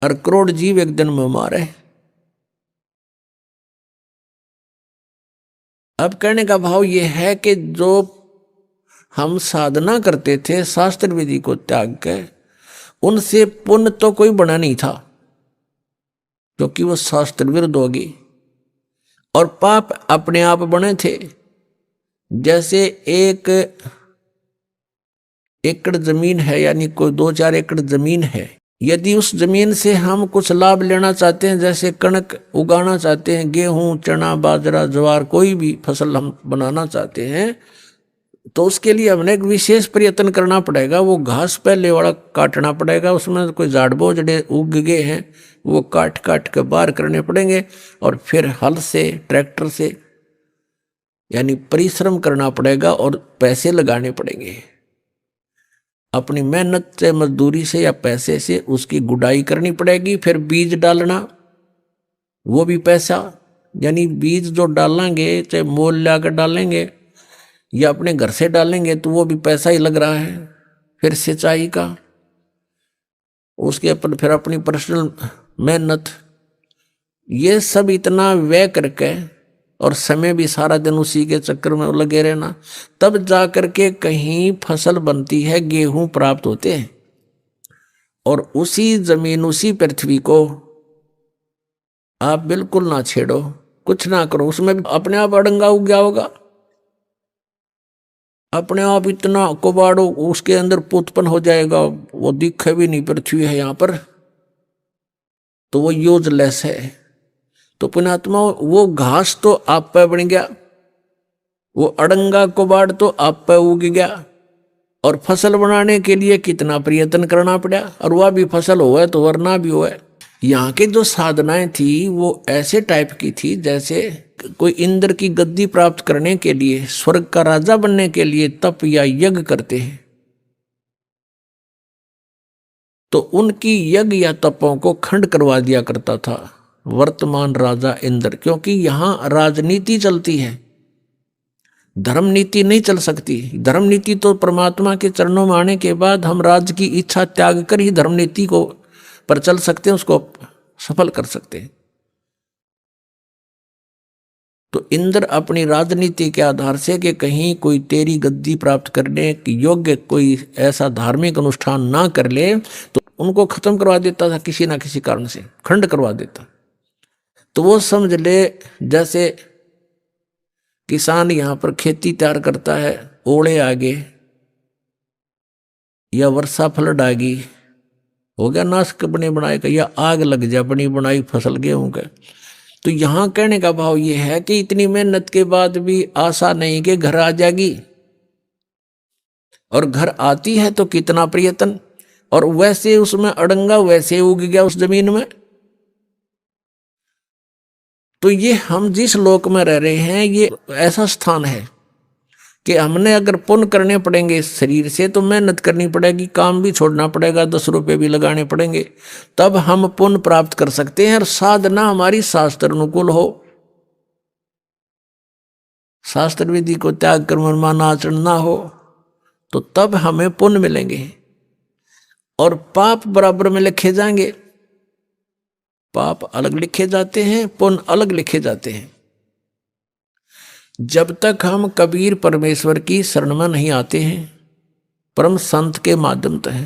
और करोड़ जीव एक दिन में मारे। अब कहने का भाव ये है कि जो हम साधना करते थे शास्त्र विधि को त्याग के, उनसे पुण्य तो कोई बना नहीं था, क्योंकि वो शास्त्र विरुद्ध होगी। और पाप अपने आप बने थे। जैसे 1 एकड़ जमीन है, यानी कोई 2-4 एकड़ जमीन है, यदि उस जमीन से हम कुछ लाभ लेना चाहते हैं, जैसे कणक उगाना चाहते हैं, गेहूं, चना, बाजरा, ज्वार, कोई भी फसल हम बनाना चाहते हैं, तो उसके लिए हमने एक विशेष प्रयत्न करना पड़ेगा। वो घास पहले वाला काटना पड़ेगा, उसमें कोई झाड़ बोझड़े उग गए हैं, वो काट काट के बाहर करने पड़ेंगे, और फिर हल से, ट्रैक्टर से, यानी परिश्रम करना पड़ेगा और पैसे लगाने पड़ेंगे। अपनी मेहनत से, मजदूरी से या पैसे से उसकी गुड़ाई करनी पड़ेगी। फिर बीज डालना, वो भी पैसा, यानी बीज जो डालेंगे, चाहे मोल लाकर डालेंगे या अपने घर से डालेंगे, तो वो भी पैसा ही लग रहा है। फिर सिंचाई का, उसके फिर अपनी पर्सनल मेहनत, ये सब इतना व्यय करके, और समय भी सारा दिन उसी के चक्कर में लगे रहना, तब जा करके कहीं फसल बनती है, गेहूं प्राप्त होते हैं। और उसी जमीन, उसी पृथ्वी को आप बिल्कुल ना छेड़ो, कुछ ना करो, उसमें अपने आप अड़ंगा उग गया होगा, अपने आप इतना कुबाड़ो उसके अंदर उत्पन्न हो जाएगा, वो दिखे भी नहीं पृथ्वी है यहाँ पर, तो वो यूजलेस है। तो पुण्यात्मा, वो घास तो आप पे बन गया, वो अड़ंगा कुबाड़ तो आप पे उग गया, और फसल बनाने के लिए कितना प्रयत्न करना पड़ा, और वह भी फसल हुआ तो वरना भी हुआ। यहाँ की जो साधनाएं थी वो ऐसे टाइप की थी, जैसे कोई इंद्र की गद्दी प्राप्त करने के लिए, स्वर्ग का राजा बनने के लिए तप या यज्ञ करते हैं, तो उनकी यज्ञ या तपों को खंड करवा दिया करता था वर्तमान राजा इंद्र। क्योंकि यहाँ राजनीति चलती है, धर्म नीति नहीं चल सकती। धर्म नीति तो परमात्मा के चरणों में आने के बाद हम राज्य की इच्छा त्याग कर ही धर्म नीति को पर चल सकते हैं, उसको सफल कर सकते हैं। तो इंद्र अपनी राजनीति के आधार से कि कहीं कोई तेरी गद्दी प्राप्त करने की योग्य कोई ऐसा धार्मिक अनुष्ठान ना कर ले, तो उनको खत्म करवा देता था, किसी ना किसी कारण से खंड करवा देता। तो वो समझ ले, जैसे किसान यहाँ पर खेती तैयार करता है, ओले आ गए या वर्षा फ्लड आ गई, हो गया नाश बने बनाए का, या आग लग जा बनी बनाई फसल गेहूं का। तो यहाँ कहने का भाव ये है कि इतनी मेहनत के बाद भी आशा नहीं कि घर आ जाएगी, और घर आती है तो कितना प्रयत्न, और वैसे उसमें अड़ंगा वैसे उग गया उस जमीन में। तो ये हम जिस लोक में रह रहे हैं, ये ऐसा स्थान है कि हमने अगर पुण्य करने पड़ेंगे इस शरीर से, तो मेहनत करनी पड़ेगी, काम भी छोड़ना पड़ेगा, 10 रुपये भी लगाने पड़ेंगे, तब हम पुण्य प्राप्त कर सकते हैं। और साधना हमारी शास्त्र अनुकूल हो, शास्त्र विधि को त्याग कर मनमाना आचरण ना हो, तो तब हमें पुण्य मिलेंगे, और पाप बराबर में लिखे जाएंगे। पाप अलग लिखे जाते हैं, पुण्य अलग लिखे जाते हैं। जब तक हम कबीर परमेश्वर की शरण में नहीं आते हैं, परम संत के माध्यम से,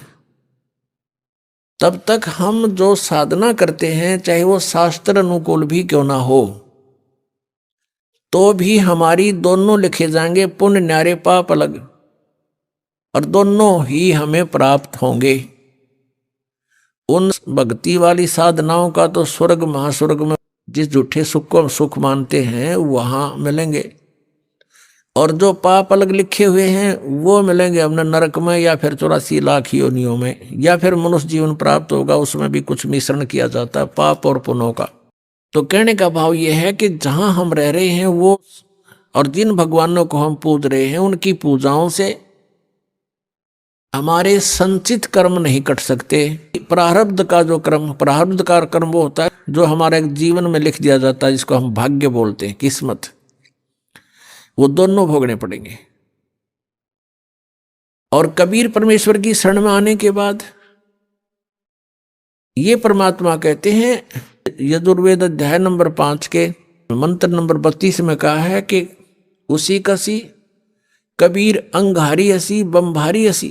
तब तक हम जो साधना करते हैं, चाहे वो शास्त्र अनुकूल भी क्यों ना हो, तो भी हमारी दोनों लिखे जाएंगे, पुण्य न्यारे पाप अलग, और दोनों ही हमें प्राप्त होंगे। उन भक्ति वाली साधनाओं का तो स्वर्ग महास्वर्ग में जिस झूठे सुख को सुख मानते हैं वहां मिलेंगे, और जो पाप अलग लिखे हुए हैं वो मिलेंगे हमने नरक में, या फिर 84 लाख योनियों में, या फिर मनुष्य जीवन प्राप्त होगा, उसमें भी कुछ मिश्रण किया जाता है पाप और पुण्यों का। तो कहने का भाव ये है कि जहां हम रह रहे हैं वो, और जिन भगवानों को हम पूज रहे हैं, उनकी पूजाओं से हमारे संचित कर्म नहीं कट सकते। प्रारब्ध का जो कर्म, प्रारब्ध का कर्म वो होता है जो हमारे जीवन में लिख दिया जाता है, जिसको हम भाग्य बोलते हैं, किस्मत, वो दोनों भोगने पड़ेंगे। और कबीर परमेश्वर की शरण में आने के बाद ये परमात्मा कहते हैं। यजुर्वेद अध्याय नंबर 5 के मंत्र नंबर 32 में कहा है कि उसी कसी कबीर अंगारी असी बम्भारी असी।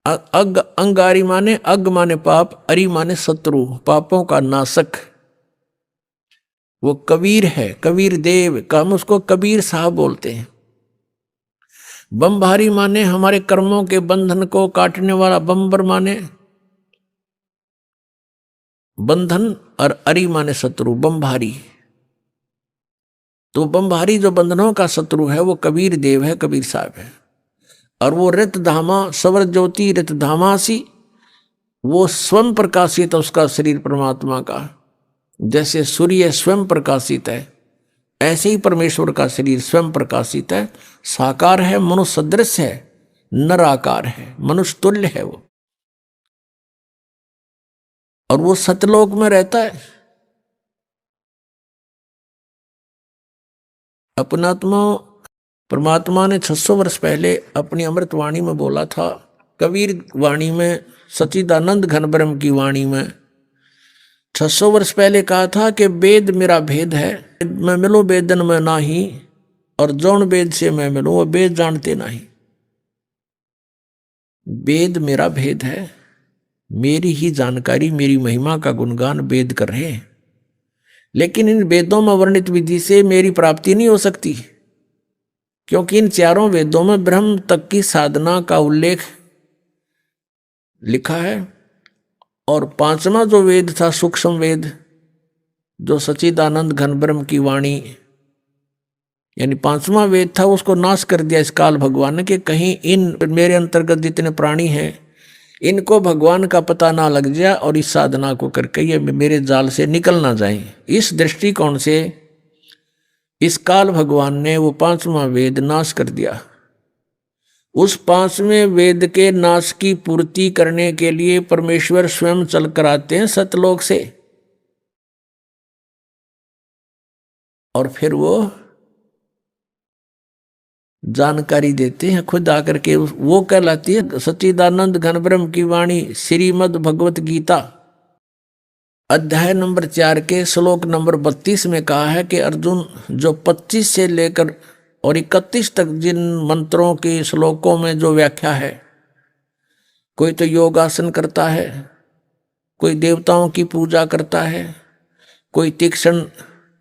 अग अंगारी माने अग माने पाप, अरि माने शत्रु, पापों का नाशक। वो कबीर है, कबीर देव का, हम उसको कबीर साहब बोलते हैं। बम्भारी माने हमारे कर्मों के बंधन को काटने वाला, बम्बर माने बंधन, और अरि माने शत्रु, बम्भारी। तो बम्भारी जो बंधनों का शत्रु है वो कबीर देव है, कबीर साहब है। और वो रित धामा सवर ज्योति रित धामासी, वो स्वयं प्रकाशित है उसका शरीर परमात्मा का। जैसे सूर्य स्वयं प्रकाशित है, ऐसे ही परमेश्वर का शरीर स्वयं प्रकाशित है, साकार है, मनुष्य सदृश है, नराकार है, मनुष्य तुल्य है वो। और वो सतलोक में रहता है। अपनात्मा परमात्मा ने 600 वर्ष पहले अपनी अमृत वाणी में बोला था, कबीर वाणी में, सच्चिदानंद घन ब्रह्म की वाणी में 600 वर्ष पहले कहा था कि वेद मेरा भेद है, मैं मिलूं वेदन में नाही, और जौन वेद से मैं मिलूं वो वेद जानते नहीं। वेद मेरा भेद है, मेरी ही जानकारी, मेरी महिमा का गुणगान वेद कर रहे हैं, लेकिन इन वेदों में वर्णित विधि से मेरी प्राप्ति नहीं हो सकती, क्योंकि इन चारों वेदों में ब्रह्म तक की साधना का उल्लेख लिखा है। और पांचवा जो वेद था सूक्ष्म वेद, जो सच्चिदानंद घन ब्रह्म की वाणी यानी पांचवा वेद था, उसको नाश कर दिया इस काल भगवान ने कि कहीं इन मेरे अंतर्गत जितने प्राणी हैं इनको भगवान का पता ना लग जाए और इस साधना को करके ये मेरे जाल से निकल ना जाए। इस दृष्टिकोण से इस काल भगवान ने वो पांचवा वेद नाश कर दिया। उस पांचवें वेद के नाश की पूर्ति करने के लिए परमेश्वर स्वयं चल कर आते हैं सतलोक से, और फिर वो जानकारी देते हैं खुद आकर के। वो कहलाती है सच्चिदानंद घन ब्रह्म की वाणी। श्रीमद् भगवत गीता अध्याय नंबर 4 के श्लोक नंबर 32 में कहा है कि अर्जुन, जो 25 से लेकर और 31 तक जिन मंत्रों के श्लोकों में जो व्याख्या है, कोई तो योगासन करता है, कोई देवताओं की पूजा करता है, कोई तीक्ष्ण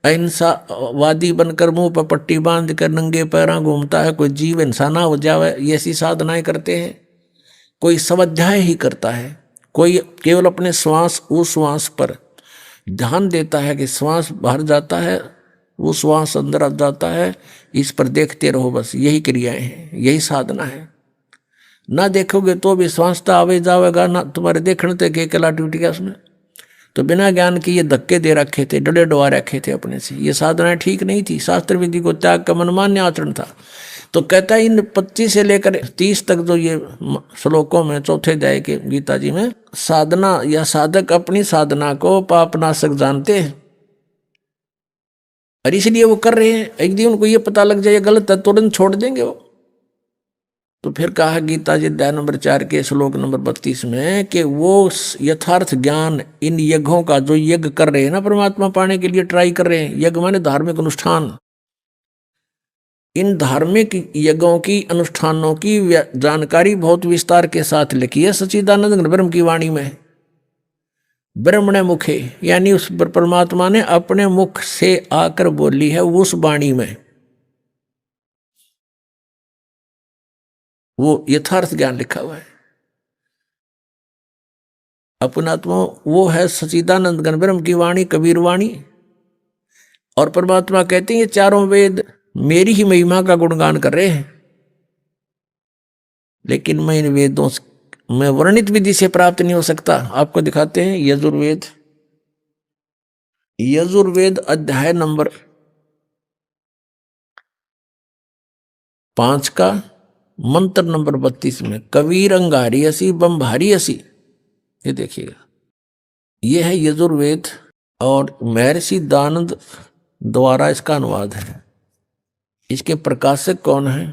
अहिंसावादी बनकर मुंह पर पट्टी बांध कर नंगे पैरों घूमता है, कोई जीव इंसान हो जावे, ये ऐसी साधनाएं करते हैं, कोई स्वाध्याय ही करता है, कोई केवल अपने श्वास उश्वास पर ध्यान देता है कि श्वास बाहर जाता है, वो श्वास अंदर आ जाता है, इस पर देखते रहो, बस यही क्रियाएं हैं, यही साधना है। ना देखोगे तो भी श्वास तो आवे जावेगा, ना तुम्हारे देखने तक के कला टूट उसमें। तो बिना ज्ञान के ये धक्के दे रखे थे, डरे डुआ रखे थे अपने से, ये साधनाएं ठीक नहीं थी, शास्त्र विधि को त्याग का मनमान्य आचरण था। तो कहता है इन 25 से लेकर 30 तक जो ये श्लोकों में चौथे अध्याय के गीता जी में साधना या साधक अपनी साधना को पापनाशक जानते हैं, और इसलिए वो कर रहे हैं। एक दिन उनको ये पता लग जाए गलत है, तुरंत छोड़ देंगे वो। तो फिर कहा गीता जी अध्याय नंबर 4 के श्लोक नंबर 32 में कि वो यथार्थ ज्ञान इन यज्ञों का, जो यज्ञ कर रहे हैं ना परमात्मा पाने के लिए ट्राई कर रहे हैं, यज्ञ माने धार्मिक अनुष्ठान, इन धार्मिक यज्ञों की अनुष्ठानों की जानकारी बहुत विस्तार के साथ लिखी है सच्चिदानंद ब्रह्म की वाणी में। ब्रह्मणे मुखे यानी उस परमात्मा ने अपने मुख से आकर बोली है उस वाणी में, वो यथार्थ ज्ञान लिखा हुआ है। अपनात्मा वो है सच्चिदानंद घन ब्रह्म की वाणी, कबीर वाणी। और परमात्मा कहते हैं ये चारों वेद मेरी ही महिमा का गुणगान कर रहे हैं, लेकिन मैं इन वेदों में वर्णित विधि से प्राप्त नहीं हो सकता। आपको दिखाते हैं यजुर्वेद, यजुर्वेद अध्याय नंबर 5 का मंत्र नंबर 32 में कबीर अंगारी असी बम्भारी असी, ये देखिएगा, ये है यजुर्वेद और महर्षि दानंद द्वारा इसका अनुवाद है। इसके प्रकाशक कौन है?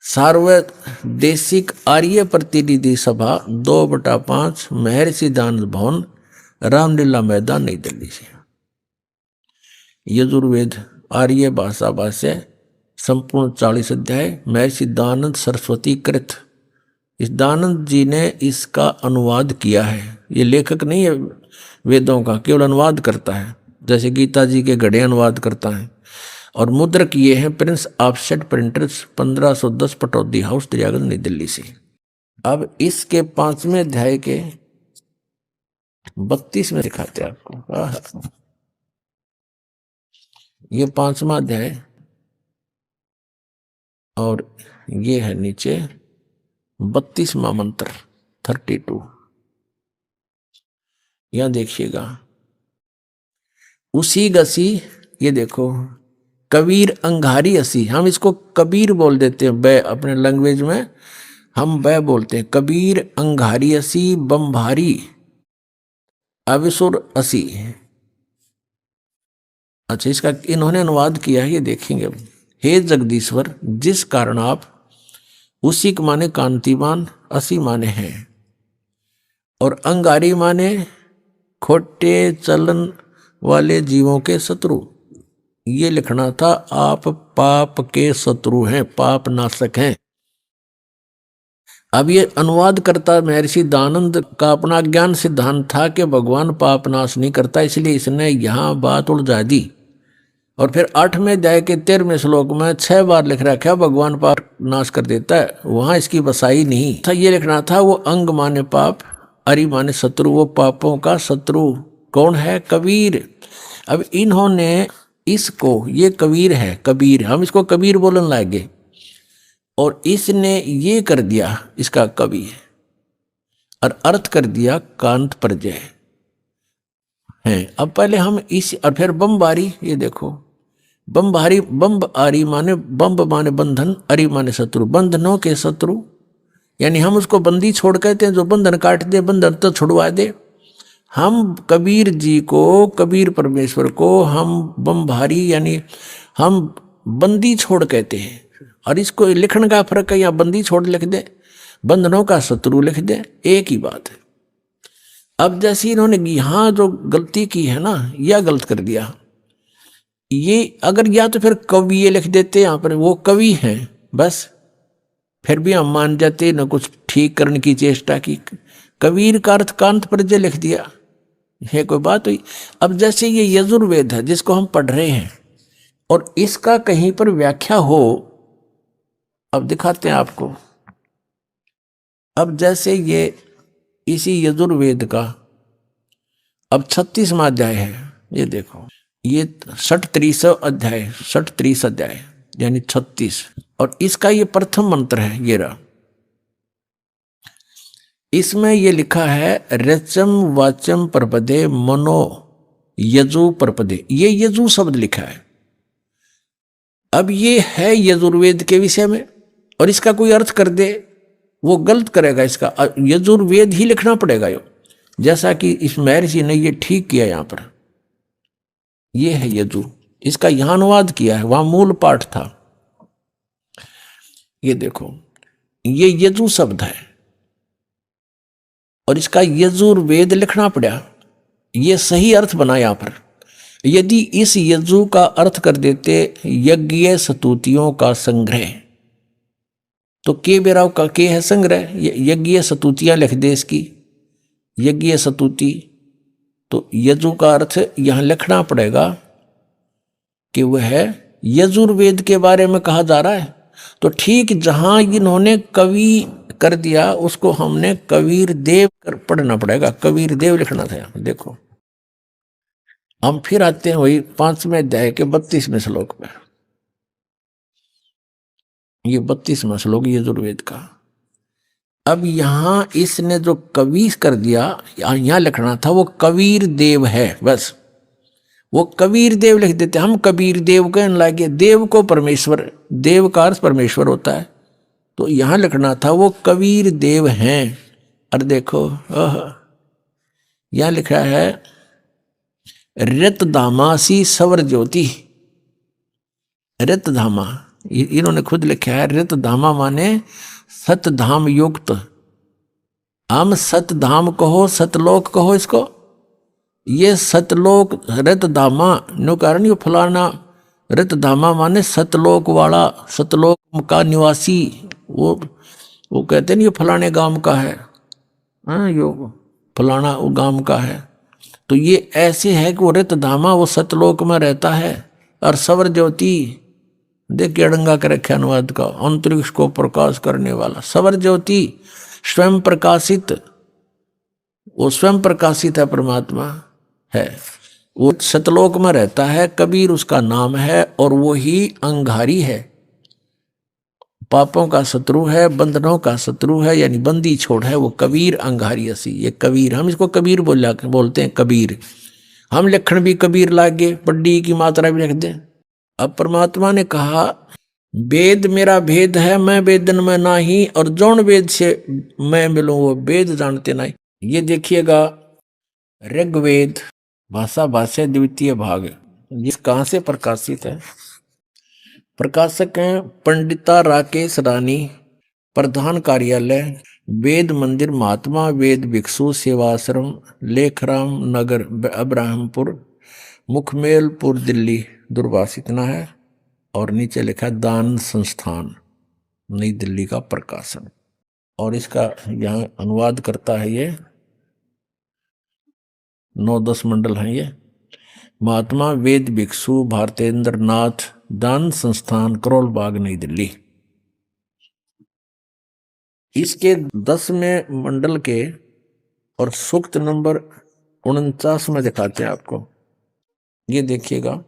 सार्वदेशिक आर्य प्रतिनिधि सभा 2/5 महर्षि दानंद भवन रामलीला मैदान नई दिल्ली से। यजुर्वेद आर्य भाषा भाष्य संपूर्ण 40 अध्याय महर्षि दानंद सरस्वती कृत। इस दानंद जी ने इसका अनुवाद किया है। ये लेखक नहीं है वेदों का, केवल अनुवाद करता है, जैसे गीता जी के गढ़े अनुवाद करता है। और मुद्रक ये हैं Prince offset printers 1510 Pataudi house Daryaganj नई दिल्ली से। अब इसके 5वें अध्याय के 32 में दिखाते हैं आपको। ये 5वां अध्याय और ये है नीचे 32वां मंत्र 32। यहां देखिएगा, उसी गसी, ये देखो कबीर अंगारी असी, हम इसको कबीर बोल देते हैं बै, अपने लैंग्वेज में हम बै बोलते हैं। कबीर अंगारी असी बम्भारी अविसुर असी। अच्छा, इसका इन्होंने अनुवाद किया है, ये देखेंगे। हे जगदीश्वर, जिस कारण आप, उसी के माने कांतिमान, असी माने हैं, और अंगारी माने खोटे चलन वाले जीवों के शत्रु। ये लिखना था, आप पाप के शत्रु हैं, पाप नाशक हैं। अब ये अनुवाद करता महर्षि दानंद का अपना ज्ञान सिद्धांत था कि भगवान पाप नाश नहीं करता, इसलिए इसने यहां बात उलझा दी। और फिर 8वें अध्याय के 13वें श्लोक में 6 बार लिख रखा भगवान पाप नाश कर देता है, वहां इसकी बसाई नहीं था। ये लिखना था, वो अंग माने पाप, अरि माने शत्रु, वो पापों का शत्रु कौन है? कबीर। अब इन्होंने इसको, ये कबीर है, कबीर, हम इसको कबीर बोलने लगे, और इसने ये कर दिया इसका कवि, और अर्थ कर दिया कांत प्रजय है। अब पहले हम इस, और फिर बम्बारी, ये देखो बम्बारी, बम्ब आरी माने, बम्ब माने बंधन, अरि माने शत्रु, बंधनों के शत्रु, यानी हम उसको बंदी छोड़ कहते हैं, जो बंधन काट दे, बंधन तो छुड़वा दे। हम कबीर जी को, कबीर परमेश्वर को हम बम्भारी यानी हम बंदी छोड़ कहते हैं। और इसको लिखने का फर्क है, या बंदी छोड़ लिख दे, बंधनों का शत्रु लिख दे, एक ही बात है। अब जैसे इन्होंने यहां जो गलती की है ना, यह गलत कर दिया। ये अगर या तो फिर कवि ये लिख देते, यहां पर वो कवि हैं बस, फिर भी हम मान जाते, न कुछ ठीक करने की चेष्टा की। कबीर का अर्थ कांत प्रजय लिख दिया, है कोई बात हुई? अब जैसे ये यजुर्वेद है जिसको हम पढ़ रहे हैं, और इसका कहीं पर व्याख्या हो, अब दिखाते हैं आपको। अब जैसे ये इसी यजुर्वेद का अब 36वां अध्याय है, ये देखो, ये 63 अध्याय, 63 अध्याय यानी 36, और इसका ये प्रथम मंत्र है, ये रहा। इसमें ये लिखा है, रचम वाचम प्रपदे मनो यजु प्रपदे, ये यजु शब्द लिखा है। अब ये है यजुर्वेद के विषय में, और इसका कोई अर्थ कर दे वो गलत करेगा, इसका यजुर्वेद ही लिखना पड़ेगा। यो जैसा कि इस महर्षि ने ये ठीक किया, यहां पर ये है यजु, इसका यहां अनुवाद किया है, वहां मूल पाठ था। ये देखो, ये यजु शब्द है, और इसका यजुर्वेद लिखना पड़ा, ये सही अर्थ बना यहां पर। यदि इस यजु का अर्थ कर देते यज्ञ स्तुतियों का संग्रह, तो के बेराव का के है संग्रह, यज्ञ स्तुतियां लिख दे इसकी, यज्ञ स्तुति, तो यजु का अर्थ यहां लिखना पड़ेगा कि वह यजुर्वेद के बारे में कहा जा रहा है। तो ठीक जहां इन्होंने कवि कर दिया, उसको हमने कबीर देव कर पढ़ना पड़ेगा, कबीर देव लिखना था। देखो, हम फिर आते हैं वही 5वें अध्याय के 32वें श्लोक में। ये 32वां श्लोक यजुर्वेद का। अब यहां इसने जो कवि कर दिया, यहां लिखना था वो कबीर देव है, बस वो कबीर देव लिख देते। हम कबीर देव कहने लगे, देव को परमेश्वर, देव का अर्थ परमेश्वर होता है, तो यहां लिखना था वो कबीर देव हैं। और देखो यहां लिखा है, रत धामासी सवर ज्योति, रत धामा इन्होंने खुद लिखा है, रित धामा माने सत धाम युक्त। हम सत धाम कहो, सतलोक कहो इसको। ये सतलोक रित धामा नो कारण, ये फलाना रित धामा माने सतलोक वाला, सतलोक का निवासी। वो कहते नहीं ये फलाने गांव का है, हाँ यो फलाना वो गांव का है। तो ये ऐसे है कि वो रित धामा वो सतलोक में रहता है। और सवर ज्योति, देखिए अड़ंगा के रखे अनुवाद का, अंतरिक्ष को प्रकाश करने वाला सवर ज्योति, स्वयं प्रकाशित, वो स्वयं प्रकाशित है, परमात्मा है, वो सतलोक में रहता है। कबीर उसका नाम है और वो ही अंगारी है, पापों का शत्रु है, बंधनों का शत्रु है, यानी बंदी छोड़ है वो कबीर अंगारी असी। ये कबीर, हम इसको कबीर बोलते हैं कबीर। हम लक्षण भी कबीर लागे, पड्डी की मात्रा भी रख दें। अब परमात्मा ने कहा वेद मेरा भेद है, मैं वेदन में नहीं, और जौन वेद से मैं मिलूं वो वेद जानते नहीं। ये देखिएगा ऋग्वेद भाषा भाष्य द्वितीय भाग, जिस कहाँ से प्रकाशित है, प्रकाशक हैं पंडिता राकेश रानी, प्रधान कार्यालय वेद मंदिर महात्मा वेद भिक्षु सेवाश्रम, लेखराम नगर अब्राहमपुर, मुखमेलपुर दिल्ली, दूरभाष इतना है। और नीचे लिखा दान संस्थान नई दिल्ली का प्रकाशन। और इसका यहाँ अनुवाद करता है ये 9-10 मंडल हैं ये। महात्मा वेद भिक्षु भारतेंद्र नाथ, दान संस्थान, करोल बाग, नई दिल्ली। इसके 10वें मंडल के और सूक्त नंबर 49 में दिखाते हैं आपको। ये देखिएगा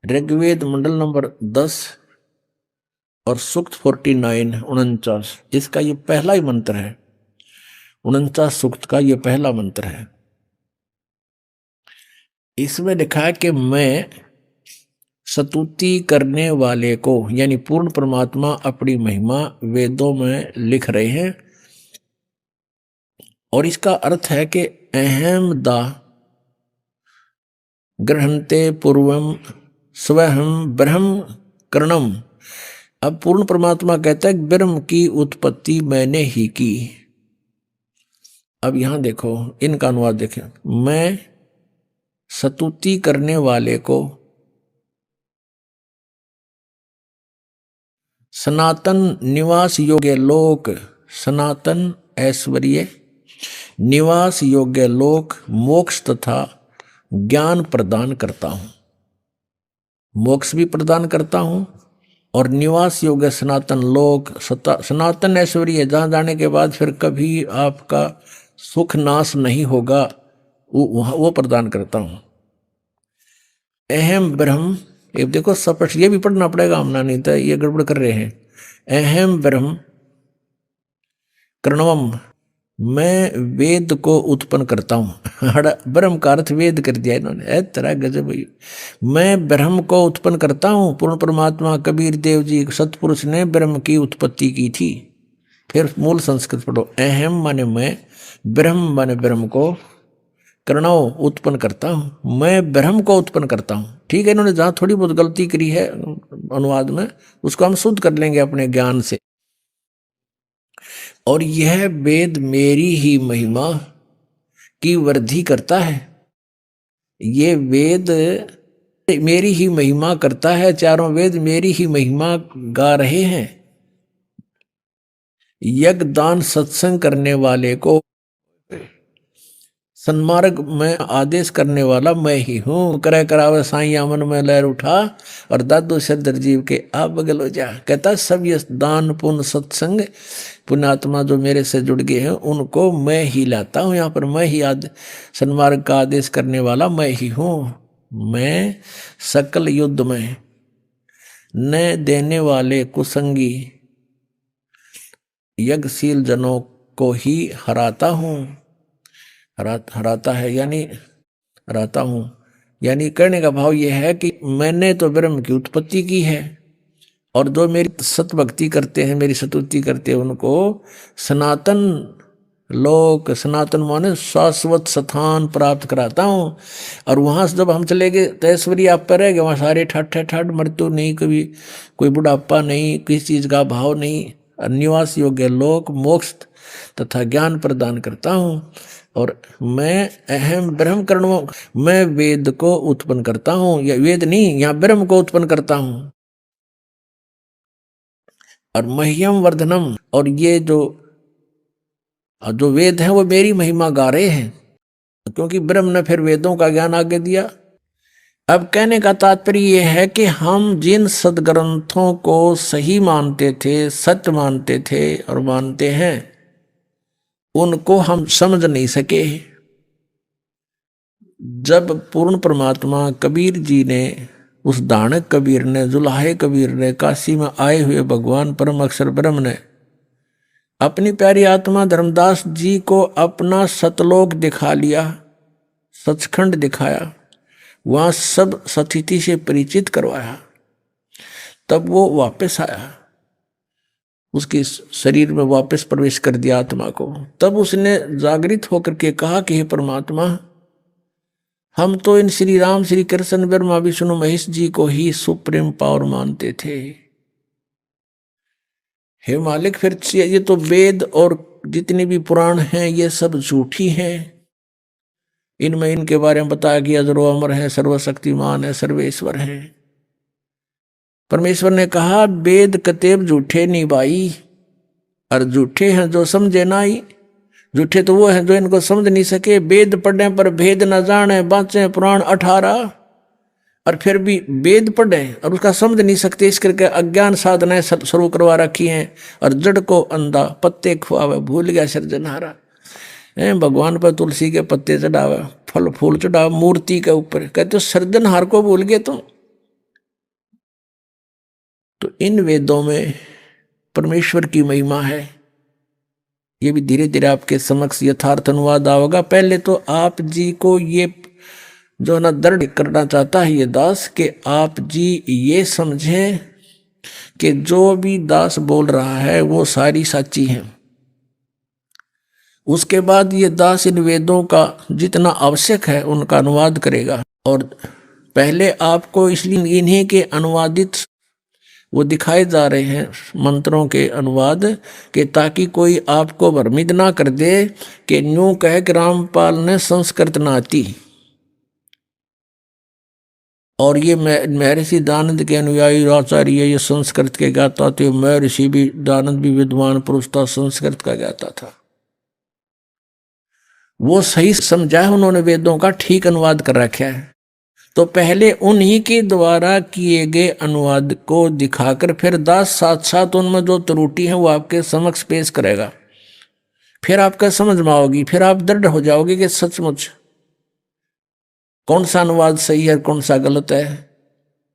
ऋग्वेद मंडल नंबर 10 और सूक्त 49 49, इसका ये पहला ही मंत्र है। 49 सूक्त का ये पहला मंत्र है। इसमें लिखा है कि मैं स्तुति करने वाले को, यानी पूर्ण परमात्मा अपनी महिमा वेदों में लिख रहे हैं। और इसका अर्थ है कि अहम दा ग्रहणते पूर्वम स्वहम ब्रह्म करणम। अब पूर्ण परमात्मा कहता है ब्रह्म की उत्पत्ति मैंने ही की। अब यहां देखो इनका अनुवाद देखें, मैं स्तुति करने वाले को सनातन निवास योग्य लोक, सनातन ऐश्वर्य निवास योग्य लोक, मोक्ष तथा ज्ञान प्रदान करता हूं। मोक्ष भी प्रदान करता हूं और निवास योग्य सनातन लोक, सनातन ऐश्वर्य जहां जाने के बाद फिर कभी आपका सुख नाश नहीं होगा, वो प्रदान करता हूं। अहम ब्रह्म, ये देखो स्पष्ट, ये भी पढ़ना पड़ेगा, हमने नहीं था ये गड़बड़ कर रहे हैं। अहम ब्रह्म करणवम, मैं वेद को उत्पन्न करता हूँ। ब्रह्म का अर्थ वेद कर दिया इन्होंने, ऐ तरह गजब। मैं ब्रह्म को उत्पन्न करता हूँ। पूर्ण परमात्मा कबीर देव जी सतपुरुष ने ब्रह्म की उत्पत्ति की थी। फिर मूल संस्कृत पढ़ो, अहम माने मैं, ब्रह्म माने ब्रह्म को, करणव उत्पन्न करता हूँ, मैं ब्रह्म को उत्पन्न करता हूँ। ठीक है, इन्होंने जहाँ थोड़ी बहुत गलती करी है अनुवाद में, उसको हम शुद्ध कर लेंगे अपने ज्ञान से। और यह वेद मेरी ही महिमा की वृद्धि करता है। ये वेद मेरी ही महिमा करता है, चारों वेद मेरी ही महिमा गा रहे हैं। यज्ञ दान सत्संग करने वाले को सन्मार्ग में आदेश करने वाला मैं ही हूँ। करे करावे साईं आमन में लहर उठा, और दादू सदर जीव के आ बगल हो जा। कहता सब ये दान पुण्य सत्संग पुण्यात्मा जो मेरे से जुड़ गए हैं उनको मैं ही लाता हूँ। यहाँ पर मैं ही सन्मार्ग का आदेश करने वाला मैं ही हूँ। मैं सकल युद्ध में न देने वाले कुसंगी यज्ञशील जनों को ही हराता हूँ। हराता है यानी हराता हूँ, यानी कहने का भाव यह है कि मैंने तो ब्रह्म की उत्पत्ति की है, और जो मेरी सत भक्ति करते हैं, मेरी स्तुति करते हैं, उनको सनातन लोक सनातन माने शाश्वत स्थान प्राप्त कराता हूँ। और वहाँ से जब हम चले गए तो ऐश्वर्य आप पर रह गए, वहाँ सारे ठाठ ठाठ, मृत्यु नहीं, कभी कोई बुढ़ापा नहीं, किसी चीज़ का भाव नहीं, निवास योग्य लोक, मोक्ष तथा ज्ञान प्रदान करता हूँ। और मैं अहम ब्रह्म करणों, मैं वेद को उत्पन्न करता हूँ, या वेद नहीं, यहाँ ब्रह्म को उत्पन्न करता हूँ। और मह्यम वर्धनम, और ये जो वेद हैं वो मेरी महिमा गा रहे हैं, क्योंकि ब्रह्म ने फिर वेदों का ज्ञान आगे दिया। अब कहने का तात्पर्य यह है कि हम जिन सदग्रंथों को सही मानते थे, सत्य मानते थे और मानते हैं, उनको हम समझ नहीं सके। जब पूर्ण परमात्मा कबीर जी ने, उस दानक कबीर ने, जुलाहे कबीर ने, काशी में आए हुए भगवान परम अक्षर ब्रह्म ने अपनी प्यारी आत्मा धर्मदास जी को अपना सतलोक दिखा लिया, सचखंड दिखाया, वहाँ सब सतिथि से परिचित करवाया, तब वो वापस आया, उसके शरीर में वापस प्रवेश कर दिया आत्मा को। तब उसने जागृत होकर के कहा कि हे परमात्मा, हम तो इन श्री राम, श्री कृष्ण, ब्रह्मा, विष्णु, महेश जी को ही सुप्रीम पावर मानते थे। हे मालिक, फिर ये तो वेद और जितने भी पुराण हैं ये सब झूठी हैं, इनमें इनके बारे में बताया गया जरो अमर है, सर्वशक्तिमान है, सर्वेश्वर है। परमेश्वर ने कहा वेद कतेब झूठे नहीं भाई, और झूठे हैं जो समझे ना ही। झूठे तो वो हैं जो इनको समझ नहीं सके, वेद पढ़ने पर भेद न जाने, बाँचे पुराण 18, और फिर भी वेद पढ़े और उसका समझ नहीं सकते, इस करके अज्ञान साधनाएं शुरू करवा रखी हैं। और जड़ को अंधा पत्ते खुआवे, भूल गया सृजनहारा। भगवान पर तुलसी के पत्ते चढ़ावे, फल फूल चढ़ावे मूर्ति के ऊपर, कहते हो सृजनहार को भूल गए तुम। तो इन वेदों में परमेश्वर की महिमा है, ये भी धीरे धीरे आपके समक्ष यथार्थ अनुवाद आओगा। पहले तो आप जी को ये जो ना दृढ़ करना चाहता है ये दास, कि आप जी ये समझें कि जो भी दास बोल रहा है वो सारी सच्ची है। उसके बाद ये दास इन वेदों का जितना आवश्यक है उनका अनुवाद करेगा। और पहले आपको इसलिए इन्हीं के अनुवादित वो दिखाए जा रहे हैं मंत्रों के अनुवाद, के ताकि कोई आपको भ्रमित ना कर दे कि न्यू कह कि रामपाल ने संस्कृत ना आती। और ये महर्षि दानंद के अनुयायी आचार्य ये संस्कृत के ज्ञाता थे, महर्षि भी दानंद भी विद्वान पुरुष था, संस्कृत का ज्ञाता था। वो सही समझा है उन्होंने, वेदों का ठीक अनुवाद कर रखा है। तो पहले उन्हीं के द्वारा किए गए अनुवाद को दिखाकर फिर दास साथ साथ उनमें जो त्रुटि है वो आपके समक्ष पेश करेगा। फिर आपका समझ में आओगी, फिर आप दृढ़ हो जाओगे कि सचमुच कौन सा अनुवाद सही है कौन सा गलत है।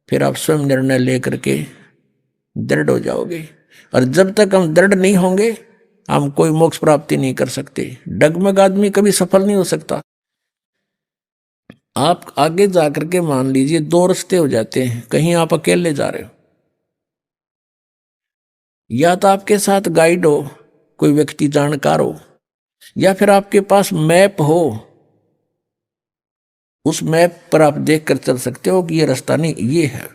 फिर आप स्वयं निर्णय लेकर के दृढ़ हो जाओगे। और जब तक हम दृढ़ नहीं होंगे हम कोई मोक्ष प्राप्ति नहीं कर सकते। डगमग आदमी कभी सफल नहीं हो सकता। आप आगे जाकर के मान लीजिए दो रास्ते हो जाते हैं, कहीं आप अकेले जा रहे हो, या तो आपके साथ गाइड हो, कोई व्यक्ति जानकार हो, या फिर आपके पास मैप हो, उस मैप पर आप देख कर चल सकते हो कि ये रास्ता नहीं ये है,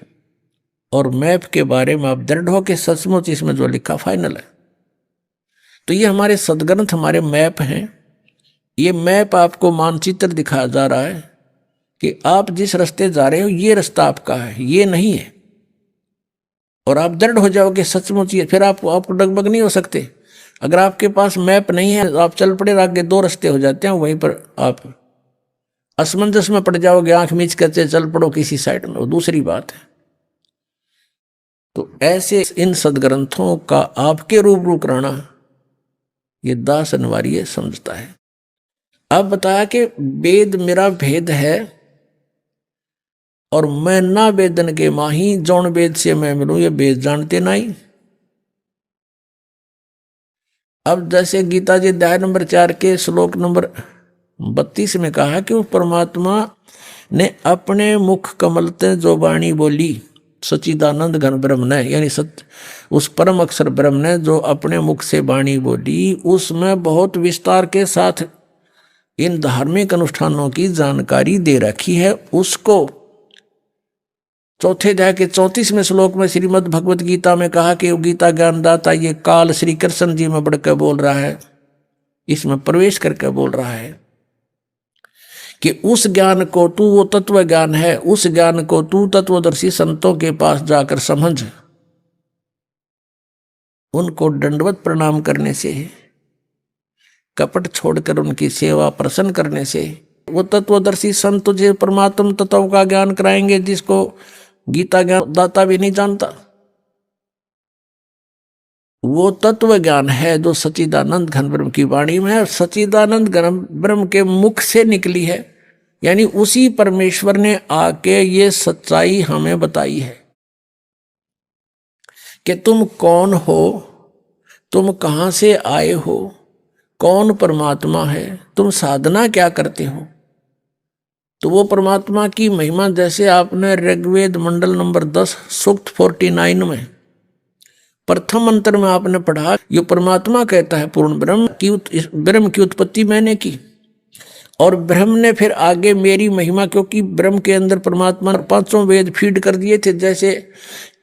और मैप के बारे में आप दृढ़ हो कि सचमुच इसमें जो लिखा फाइनल है। तो ये हमारे सदग्रंथ हमारे मैप हैं। ये मैप आपको मानचित्र दिखाया जा रहा है कि आप जिस रास्ते जा रहे हो ये रास्ता आपका है, ये नहीं है। और आप दृढ़ हो जाओगे सचमुच ये, फिर आपको डगमग नहीं हो सकते। अगर आपके पास मैप नहीं है आप चल पड़े, आगे दो रास्ते हो जाते हैं, वहीं पर आप असमंजस में पड़ जाओगे, आंख मीच करते चल पड़ो किसी साइड में, वो दूसरी बात है। तो ऐसे इन सदग्रंथों का आपके रूबरू कराना ये दास अनिवार्य समझता है। अब बताया कि वेद मेरा भेद है और मैं ना वेदन के माही, जौन वेद से मैं मिलूं ये वेद जानते नहीं। अब जैसे गीता जी अध्याय नंबर 4 के श्लोक नंबर 32 में कहा कि वो परमात्मा ने अपने मुख कमल ते जो वाणी बोली, सच्चिदानंद घन ब्रह्म ने, यानी सत्य उस परम अक्षर ब्रह्म ने जो अपने मुख से वाणी बोली, उसमें बहुत विस्तार के साथ इन धार्मिक अनुष्ठानों की जानकारी दे रखी है। उसको चौथे अध्याय के 34वें श्लोक में श्रीमद् भगवत गीता में कहा कि गीता ज्ञानदाता ये काल श्री कृष्ण जी में बढ़कर बोल रहा है, इसमें प्रवेश करके बोल रहा है कि उस ज्ञान को तू, वो तत्व ज्ञान है, उस ज्ञान को तू तत्वदर्शी संतों के पास जाकर समझ, उनको दंडवत प्रणाम करने से, कपट छोड़कर उनकी सेवा प्रसन्न करने से वो तत्वदर्शी संत तुझे परमात्म तत्व का ज्ञान कराएंगे जिसको गीता ज्ञान दाता भी नहीं जानता। वो तत्व ज्ञान है जो सच्चिदानंद घन ब्रह्म की वाणी में है, सच्चिदानंद घन ब्रह्म के मुख से निकली है। यानी उसी परमेश्वर ने आके ये सच्चाई हमें बताई है कि तुम कौन हो, तुम कहां से आए हो, कौन परमात्मा है, तुम साधना क्या करते हो। तो वो परमात्मा की महिमा जैसे आपने ऋग्वेद मंडल नंबर 10 सूक्त 49 में प्रथम मंत्र में आपने पढ़ा, ये परमात्मा कहता है पूर्ण ब्रह्म की उत्पत्ति मैंने की। और ब्रह्म ने फिर आगे मेरी महिमा, क्योंकि ब्रह्म के अंदर परमात्मा ने 5 वेद फीड कर दिए थे, जैसे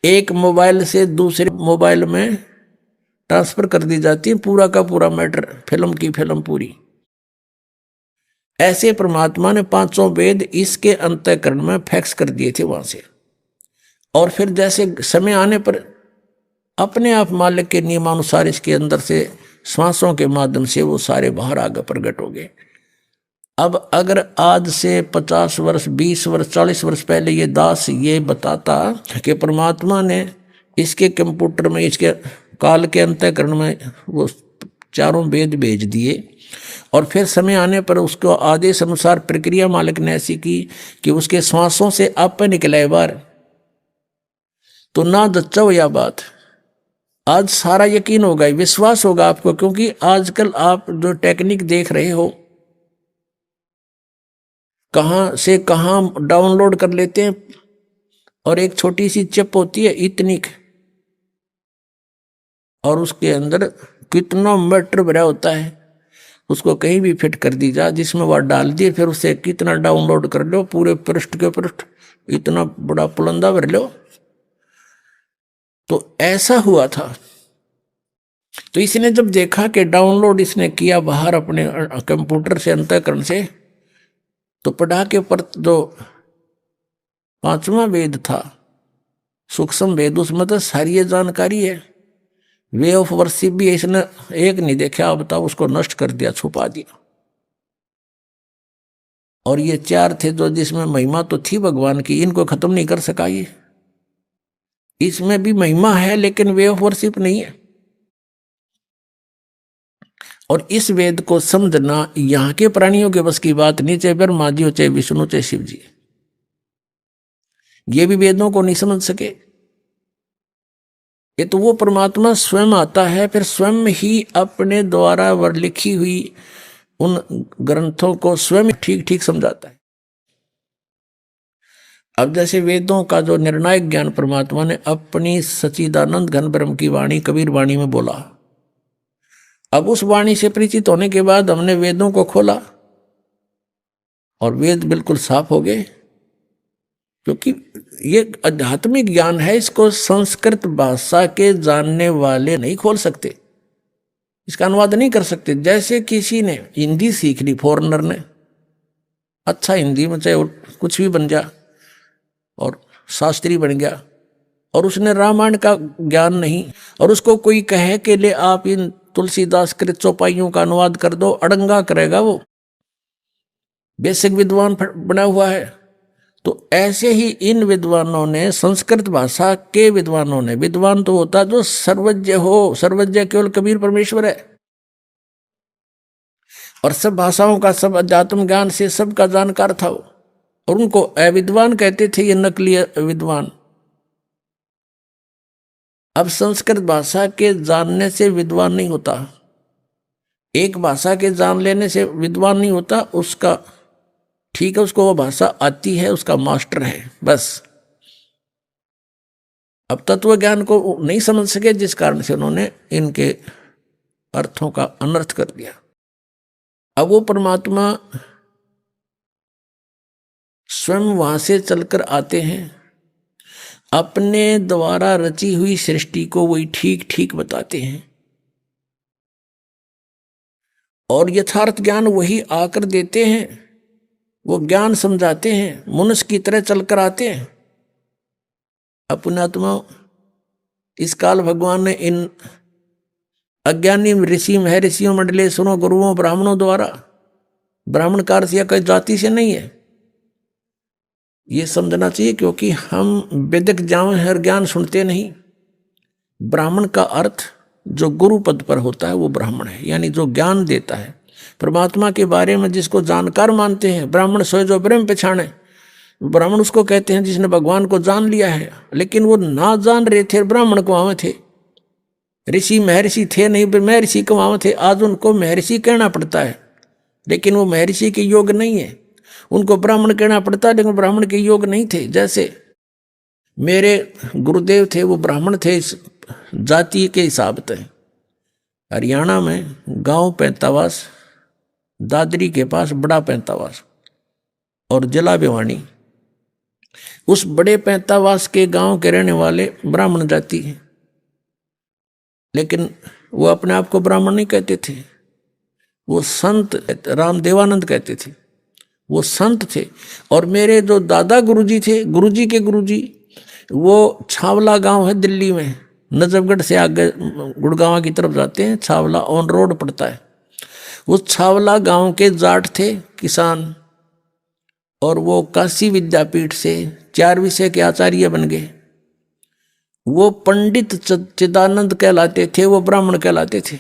एक मोबाइल से दूसरे मोबाइल में ट्रांसफर कर दी जाती है पूरा का पूरा मैटर, फिल्म की फिल्म पूरी। ऐसे परमात्मा ने 5 वेद इसके अंतःकरण में फैक्स कर दिए थे वहां से। और फिर जैसे समय आने पर अपने आप मालिक के नियमानुसार इसके अंदर से श्वासों के माध्यम से वो सारे बाहर आगे प्रकट हो गए। अब अगर आज से 50 वर्ष 20 वर्ष 40 वर्ष पहले ये दास ये बताता कि परमात्मा ने इसके कंप्यूटर में, इसके काल के अंतःकरण में वो 4 वेद भेज दिए और फिर समय आने पर उसको आदेश अनुसार प्रक्रिया मालिक ने ऐसी की कि उसके श्वासों से आप निकले बार, तो ना जच्चो या बात। आज सारा यकीन होगा, विश्वास होगा आपको, क्योंकि आजकल आप जो टेक्निक देख रहे हो कहां से कहां डाउनलोड कर लेते हैं, और एक छोटी सी चिप होती है इतनी, और उसके अंदर कितना मैटर भरा होता है, उसको कहीं भी फिट कर दी जा, जिसमें वह डाल दिए, फिर उसे कितना डाउनलोड कर लो, पूरे पृष्ठ के पृष्ठ इतना बड़ा पुलंदा भर लो। तो ऐसा हुआ था। तो इसने जब देखा कि डाउनलोड इसने किया बाहर अपने कंप्यूटर से अंतःकरण से, तो पढ़ा के पर जो 5वां वेद था सूक्ष्म वेद, उसमें तो सारी ये जानकारी है। वे ऑफ वर्शिप भी इसने एक नहीं देखा, अब बताओ, उसको नष्ट कर दिया, छुपा दिया। और ये 4 थे जो जिसमें महिमा तो थी भगवान की, इनको खत्म नहीं कर सका ये। इसमें भी महिमा है लेकिन वे ऑफ वर्शिप नहीं है। और इस वेद को समझना यहां के प्राणियों के बस की बात नहीं, चाहे ब्रह्मा जी हो, चाहे विष्णु, चाहे शिव जी, ये भी वेदों को नहीं समझ सके। ये तो वो परमात्मा स्वयं आता है, फिर स्वयं ही अपने द्वारा लिखी हुई उन ग्रंथों को स्वयं ठीक ठीक समझाता है। अब जैसे वेदों का जो निर्णायक ज्ञान परमात्मा ने अपनी सच्चिदानंद घन ब्रह्म की वाणी कबीर वाणी में बोला, अब उस वाणी से परिचित होने के बाद हमने वेदों को खोला और वेद बिल्कुल साफ हो गए, क्योंकि ये आध्यात्मिक ज्ञान है, इसको संस्कृत भाषा के जानने वाले नहीं खोल सकते, इसका अनुवाद नहीं कर सकते। जैसे किसी ने हिंदी सीख ली, फॉरेनर ने, अच्छा हिंदी में चाहे कुछ भी बन जा और शास्त्री बन गया, और उसने रामायण का ज्ञान नहीं, और उसको कोई कहे कि ले आप इन तुलसीदास कृत चौपाइयों का अनुवाद कर दो, अड़ंगा करेगा वो, बेसिक विद्वान बना हुआ है। तो ऐसे ही इन विद्वानों ने, संस्कृत भाषा के विद्वानों ने, विद्वान तो होता जो सर्वज्ञ हो, सर्वज्ञ केवल कबीर परमेश्वर है, और सब भाषाओं का, सब अध्यात्म ज्ञान से सबका जानकार था वो, और उनको अविद्वान कहते थे, ये नकली विद्वान। अब संस्कृत भाषा के जानने से विद्वान नहीं होता, एक भाषा के जान लेने से विद्वान नहीं होता, उसका ठीक है, उसको वो भाषा आती है, उसका मास्टर है बस। अब तत्व ज्ञान को नहीं समझ सके, जिस कारण से उन्होंने इनके अर्थों का अनर्थ कर दिया। अब वो परमात्मा स्वयं वहां से चलकर आते हैं, अपने द्वारा रची हुई सृष्टि को वही ठीक ठीक बताते हैं, और यथार्थ ज्ञान वही आकर देते हैं। वो ज्ञान समझाते हैं, मनुष्य की तरह चलकर आते हैं। अपनात्मा इस काल भगवान ने इन अज्ञानी ऋषि महर्षियों मंडलेश्वरों गुरुओं ब्राह्मणों द्वारा, ब्राह्मण कार से या कई जाति से नहीं है, ये समझना चाहिए, क्योंकि हम वेदिक ज्ञान सुनते नहीं। ब्राह्मण का अर्थ जो गुरु पद पर होता है वो ब्राह्मण है, यानी जो ज्ञान देता है परमात्मा के बारे में, जिसको जानकार मानते हैं। ब्राह्मण सोए जो ब्रह्म पहचाने, ब्राह्मण उसको कहते हैं जिसने भगवान को जान लिया है। लेकिन वो ना जान रहे थे, ब्राह्मण को वहां थे, ऋषि महर्षि थे नहीं, महर्षि को वहां थे। आज उनको महर्षि कहना पड़ता है, लेकिन वो महर्षि के योग नहीं है। उनको ब्राह्मण कहना पड़ता है, लेकिन ब्राह्मण के योग नहीं थे। जैसे मेरे गुरुदेव थे, वो ब्राह्मण थे इस जाति के हिसाब से। हरियाणा में गांव पैंतावास, दादरी के पास बड़ा पैंतावास और जिला भिवानी, उस बड़े पैंतावास के गांव के रहने वाले ब्राह्मण जाति हैं, लेकिन वो अपने आप को ब्राह्मण नहीं कहते थे। वो संत रामदेवानंद कहते थे, वो संत थे। और मेरे जो दादा गुरुजी थे, गुरुजी के गुरुजी, वो छावला गांव है दिल्ली में, नजफगढ़ से आगे गुड़गांव की तरफ जाते हैं, छावला ऑन रोड पड़ता है। वो छावला गांव के जाट थे, किसान, और वो काशी विद्यापीठ से 4 विषय के आचार्य बन गए। वो पंडित चिदानंद कहलाते थे, वो ब्राह्मण कहलाते थे।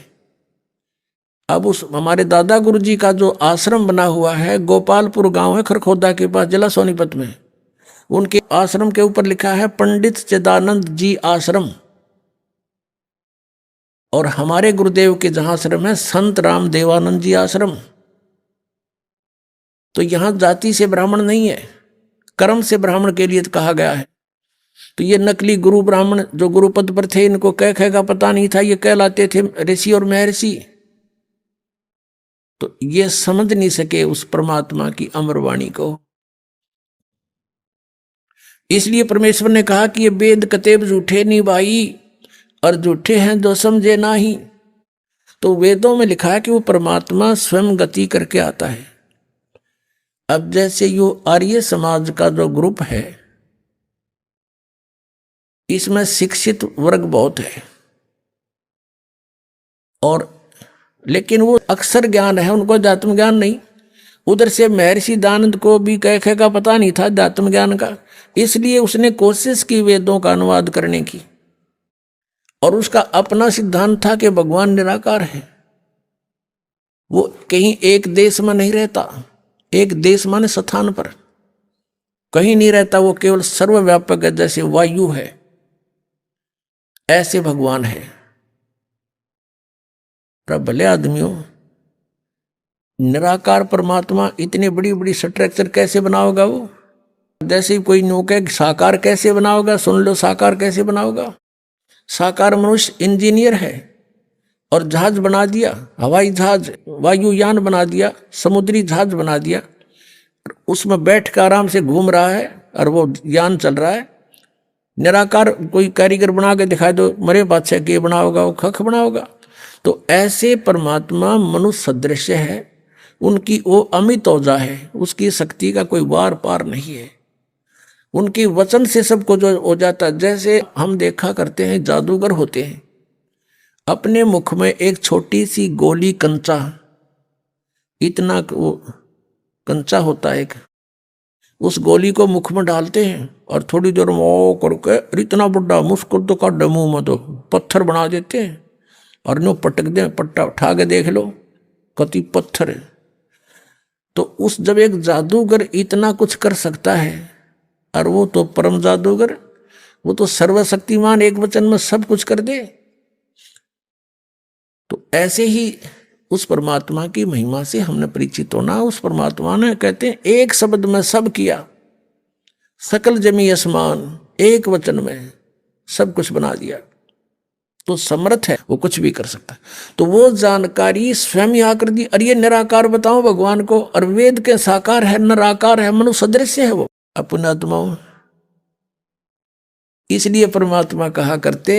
अब उस हमारे दादा गुरुजी का जो आश्रम बना हुआ है, गोपालपुर गांव है खरखोदा के पास, जिला सोनीपत में, उनके आश्रम के ऊपर लिखा है पंडित चिदानंद जी आश्रम। और हमारे गुरुदेव के जहां आश्रम है संत राम देवानंद जी आश्रम। तो यहां जाति से ब्राह्मण नहीं है, कर्म से ब्राह्मण के लिए कहा गया है। तो ये नकली गुरु ब्राह्मण जो गुरु पद पर थे, इनको कह का पता नहीं था, ये कहलाते थे ऋषि और महर्षि। तो ये समझ नहीं सके उस परमात्मा की अमरवाणी को। इसलिए परमेश्वर ने कहा कि ये वेद कतेब झूठे नहीं भाई, और झूठे हैं जो समझे ना ही। तो वेदों में लिखा है कि वो परमात्मा स्वयं गति करके आता है। अब जैसे यो आर्य समाज का जो ग्रुप है, इसमें शिक्षित वर्ग बहुत है, और लेकिन वो अक्षर ज्ञान है, उनको अध्यात्म ज्ञान नहीं। उधर से महर्षि दानंद को भी कह का पता नहीं था अध्यात्म ज्ञान का, इसलिए उसने कोशिश की वेदों का अनुवाद करने की, और उसका अपना सिद्धांत था कि भगवान निराकार है। वो कहीं एक देश में नहीं रहता, एक देश माने स्थान पर कहीं नहीं रहता, वो केवल सर्वव्यापक है, जैसे वायु है ऐसे भगवान है। पर भले आदमियों, निराकार परमात्मा इतनी बड़ी बड़ी स्ट्रक्चर कैसे बनाओगा वो? जैसे कोई नौके साकार कैसे बनाओगा, सुन लो साकार कैसे बनाओगा। साकार मनुष्य इंजीनियर है, और जहाज बना दिया, हवाई जहाज, वायुयान बना दिया, समुद्री जहाज बना दिया, उसमें बैठ कर आराम से घूम रहा है और वो यान चल रहा है। निराकार कोई कारीगर बना के दिखाई दो, मरे बादशाह के बनाओगा, वो खख बनाओगा। तो ऐसे परमात्मा मनुष्य सदृश है, उनकी वो अमित ओजा है, उसकी शक्ति का कोई वार पार नहीं है। उनकी वचन से सबको जो हो जाता। जैसे हम देखा करते हैं जादूगर होते हैं, अपने मुख में एक छोटी सी गोली कंचा, इतना वो कंचा होता है, उस गोली को मुख में डालते हैं और थोड़ी देर में ओ करके इतना बड़ा मुस्कुर तो का मुंह में तो पत्थर बना देते हैं, और नो पटक दे, पट्टा उठा के देख लो कति पत्थर है। तो उस जब एक जादूगर इतना कुछ कर सकता है, और वो तो परम जादूगर, वो तो सर्वशक्तिमान, एक वचन में सब कुछ कर दे। तो ऐसे ही उस परमात्मा की महिमा से हमने परिचित होना। उस परमात्मा ने कहते हैं एक शब्द में सब किया, सकल जमी आसमान, एक वचन में सब कुछ बना दिया, तो समर्थ है, वो कुछ भी कर सकता है। तो वो जानकारी स्वयं ही आकर दी। और ये निराकार बताओ भगवान को, और वेद के साकार है, निराकार है, मनु सदृश है वो अपने आत्माओं। इसलिए परमात्मा कहा करते,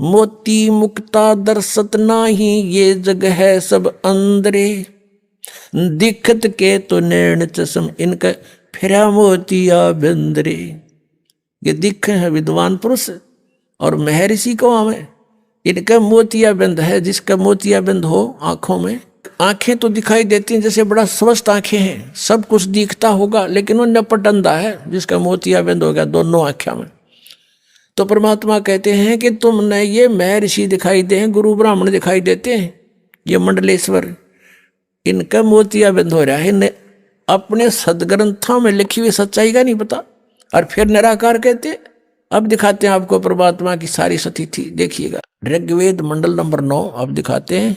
मोती मुक्ता दर्शत नाही, ये जग है सब अंदरे, दिखत के तो नैन चश्म, इनका फिरा मोतिया बंदरे। ये दिख है विद्वान पुरुष और महर्षि को हमें, इनका मोतिया बंद है, जिसका मोतिया बंद हो आंखों में। आंखें तो दिखाई देती हैं जैसे बड़ा स्वस्थ आंखें हैं, सब कुछ दिखता होगा, लेकिन वो नपट अंधा है जिसका मोतिया बंद हो गया दोनों आंखों में। तो परमात्मा कहते हैं कि तुमने ये महर्षि दिखाई दे, गुरु ब्राह्मण दिखाई देते हैं, ये मंडलेश्वर, इनका मोतिया बंद हो रहा है, इन्हें अपने सदग्रंथों में लिखी हुई सच्चाई का नहीं पता। और फिर निराकार कहते। अब दिखाते हैं आपको परमात्मा की सारी स्थिति, देखिएगा ऋग्वेद मंडल नंबर 9 अब दिखाते हैं,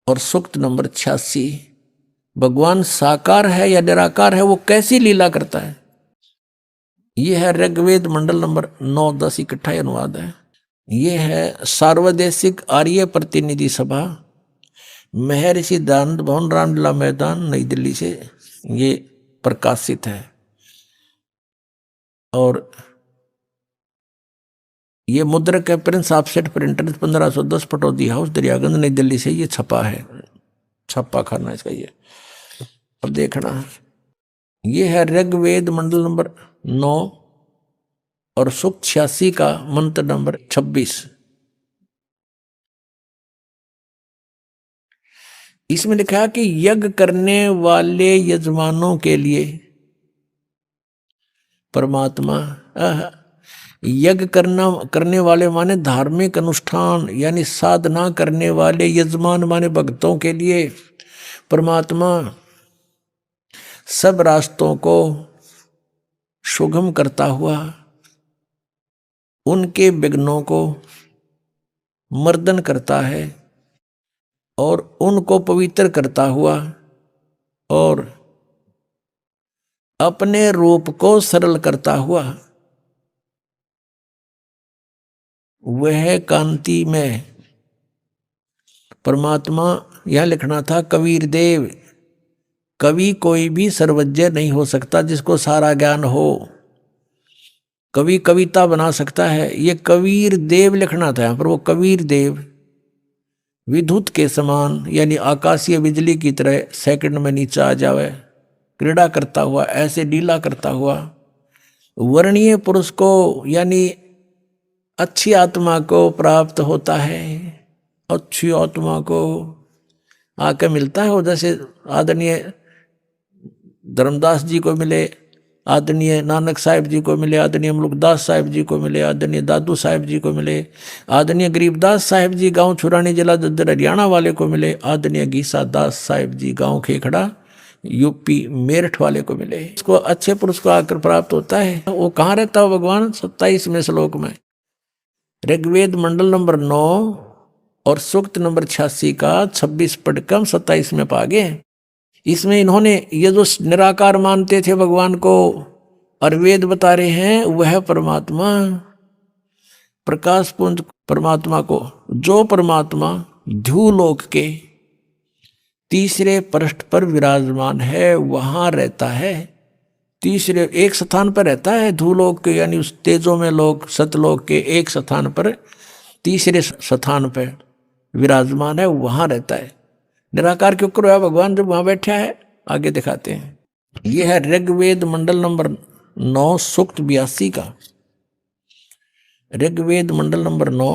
और सूक्त नंबर 86। भगवान साकार है या निराकार है, वो कैसी लीला करता है। यह है ऋग्वेद मंडल नंबर 9, 10 इकट्ठा अनुवाद है। ये है सार्वदेशिक आर्य प्रतिनिधि सभा, महर्षि दयानंद भवन, रामलीला मैदान, नई दिल्ली से ये प्रकाशित है। और ये मुद्रक है Prince offset printer 1510 Pataudi house Daryaganj नई दिल्ली से ये छपा है, छपा खाना इसका ये। अब देखना, ये है ऋग्वेद मंडल नंबर 9 और सूक्त 86 का मंत्र नंबर 26। इसमें लिखा कि यज्ञ करने वाले यजमानों के लिए परमात्मा, यज्ञ करने वाले माने धार्मिक अनुष्ठान यानी साधना करने वाले, यजमान माने भक्तों के लिए परमात्मा सब रास्तों को सुगम करता हुआ, उनके विघ्नों को मर्दन करता है और उनको पवित्र करता हुआ, और अपने रूप को सरल करता हुआ, वह कांति में परमात्मा। यह लिखना था कबीर देव, कवि कोई भी सर्वज्ञ नहीं हो सकता जिसको सारा ज्ञान हो। कवि कविता बना सकता है, ये कबीर देव लिखना था यहाँ पर। वो कबीर देव विद्युत के समान यानी आकाशीय बिजली की तरह सेकंड में नीचे आ जावे, क्रीड़ा करता हुआ, ऐसे लीला करता हुआ वर्णीय पुरुष को यानी अच्छी आत्मा को प्राप्त होता है। अच्छी आत्मा को आके मिलता है वो, जैसे आदरणीय धर्मदास जी को मिले, आदरणीय नानक साहिब जी को मिले, आदरणीय मुल्कदास साहिब जी को मिले, आदरणीय दादू साहिब जी को मिले, आदरणीय गरीबदास साहिब जी गांव छुरानी जिला दद्दर हरियाणा वाले को मिले, आदरणीय गीसा दास साहिब जी गांव खेखड़ा यूपी मेरठ वाले को मिले। इसको अच्छे पुरुष को आकर प्राप्त होता है। वो कहाँ रहता है भगवान? 27वें श्लोक में ऋग्वेद मंडल नंबर 9 और सूक्त नंबर 86 का 26 पढ़कर हम 27 में पा गए। इसमें इन्होंने ये जो निराकार मानते थे भगवान को और वेद बता रहे हैं, वह परमात्मा प्रकाश पुंज परमात्मा को, जो परमात्मा ध्युलोक के तीसरे पृष्ठ पर विराजमान है, वहां रहता है। तीसरे एक स्थान पर रहता है ध्युलोक के, यानी उस तेजो में लोक सतलोक के एक स्थान पर, तीसरे स्थान पर विराजमान है, वहां रहता है। निराकार क्यों करो भगवान जब वहां बैठा है? आगे दिखाते हैं। यह है ऋग्वेद मंडल नंबर 9 सूक्त 82 का। ऋग्वेद मंडल नंबर 9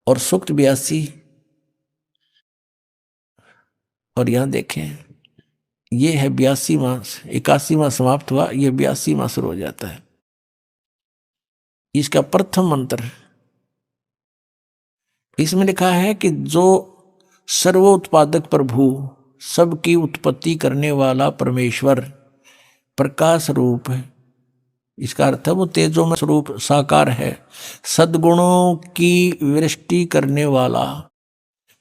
और सूक्त 82। और यहां देखें, ये है 82वां, 81वां समाप्त हुआ, ये 82वां शुरू हो जाता है। इसका प्रथम मंत्र, इसमें लिखा है कि जो सर्वोत्पादक प्रभु, सबकी उत्पत्ति करने वाला परमेश्वर प्रकाश रूप है। इसका अर्थ है वो तेजो में स्वरूप साकार है, सद्गुणों की वृष्टि करने वाला,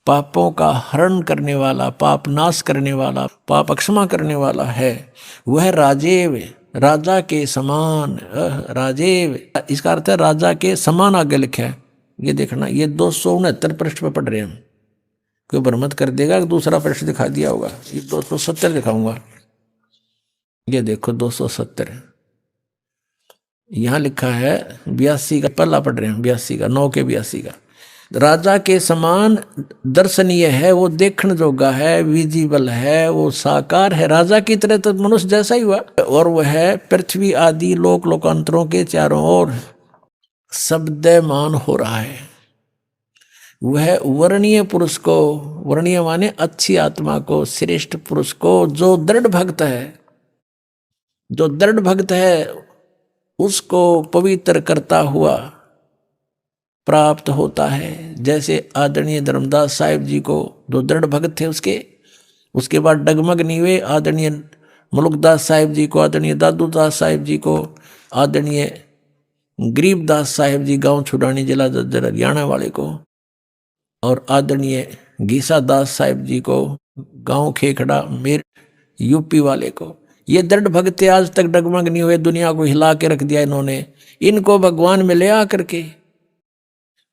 पापों का हरण करने वाला, पाप नाश करने वाला, पाप अक्षमा करने वाला है। वह राजेव राजा के समान, राजेव, इसका अर्थ है राजा के समान आगे लिखा है। ये देखना, ये 269 पृष्ठ पे पढ़ रहे हैं हम। कोई भ्रमत कर देगा कि दूसरा पृष्ठ दिखा दिया होगा। ये 270 दिखाऊंगा। ये देखो 270 यहां लिखा है। 82 का पल्ला पढ़ रहे हैं, 82 का, 9 के 82 का। राजा के समान दर्शनीय है, वो देखने जोगा है, विजिबल है, वो साकार है। राजा की तरह तो मनुष्य जैसा ही हुआ। और वह है पृथ्वी आदि लोक लोकांतरों के चारों ओर शब्दमान हो रहा है। वह वर्णीय पुरुष को, वर्णीय माने अच्छी आत्मा को, श्रेष्ठ पुरुष को, जो दृढ़ भक्त है, जो दृढ़ भक्त है उसको पवित्र करता हुआ प्राप्त होता है। जैसे आदरणीय धर्मदास साहिब जी को, जो दृढ़ भक्त थे उसके बाद डगमग नहीं हुए। आदरणीय मुलुकदास साहिब जी को, आदरणीय दादूदास साहिब जी को, आदरणीय गरीबदास साहिब जी गांव छुड़ानी जिला जज्जर हरियाणा वाले को, और आदरणीय घीसा दास साहिब जी को गांव खेखड़ा मेर यूपी वाले को। ये दृढ़ भक्त आज तक डगमग नहीं हुए, दुनिया को हिला के रख दिया इन्होंने। इनको भगवान में ले आकर के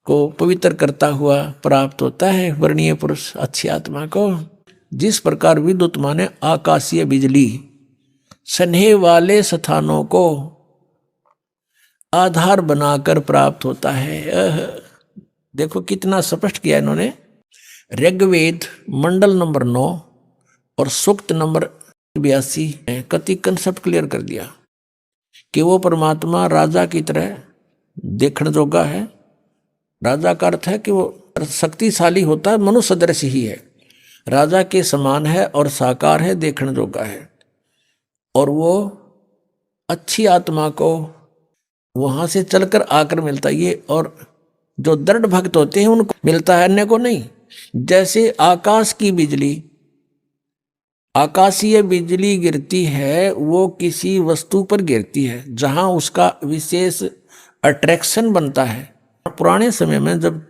को पवित्र करता हुआ प्राप्त होता है वर्णीय पुरुष, अच्छी आत्मा को। जिस प्रकार विद्युत माने आकाशीय बिजली स्नेह वाले स्थानों को आधार बनाकर प्राप्त होता है। देखो कितना स्पष्ट किया इन्होंने। ऋग्वेद मंडल नंबर 9 और सूक्त नंबर 82 कति कंसेप्ट क्लियर कर दिया कि वो परमात्मा राजा की तरह देखने जोगा है। राजा का अर्थ है कि वो शक्तिशाली होता है, मनुष्य सदृश ही है, राजा के समान है और साकार है, देखने जोगा है। और वो अच्छी आत्मा को वहां से चलकर आकर मिलता है ये। और जो दृढ़ भक्त होते हैं उनको मिलता है, अन्य को नहीं। जैसे आकाश की बिजली, आकाशीय बिजली गिरती है, वो किसी वस्तु पर गिरती है जहां उसका विशेष अट्रैक्शन बनता है। पुराने समय में जब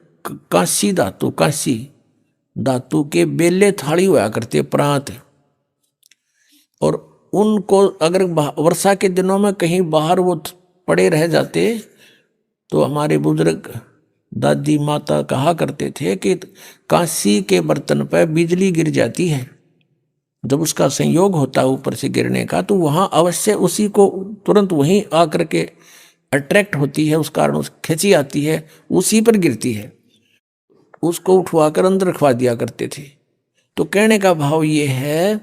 कांसी धातु के बेले थाली हुआ करते प्रांत, और उनको अगर वर्षा के दिनों में कहीं बाहर वो पड़े रह जाते तो हमारे बुजुर्ग दादी माता कहा करते थे कि कांसी के बर्तन पर बिजली गिर जाती है, जब उसका संयोग होता है ऊपर से गिरने का, तो वहां अवश्य उसी को तुरंत वहीं आकर के अट्रैक्ट होती है, उस कारण उस खिंची आती है, उसी पर गिरती है। उसको उठवाकर अंदर रखवा दिया करते थे। तो कहने का भाव ये है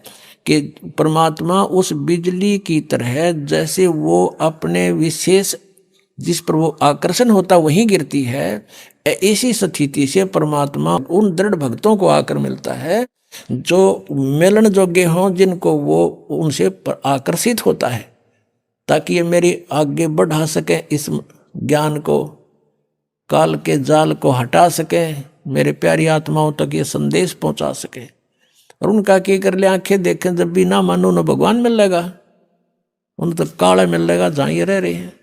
कि परमात्मा उस बिजली की तरह, जैसे वो अपने विशेष जिस पर वो आकर्षण होता वहीं गिरती है, ऐसी स्थिति से परमात्मा उन दृढ़ भक्तों को आकर मिलता है जो मिलन योग्य हों, जिनको वो उनसे आकर्षित होता है, ताकि ये मेरी आगे बढ़ा सके, इस ज्ञान को, काल के जाल को हटा सके, मेरे प्यारी आत्माओं तक ये संदेश पहुंचा सके। और उनका क्या कर ले, आंखें देखें जब भी ना मानो न भगवान मिल लेगा, उन तक काला मिल लेगा जहां ये रह रहे हैं।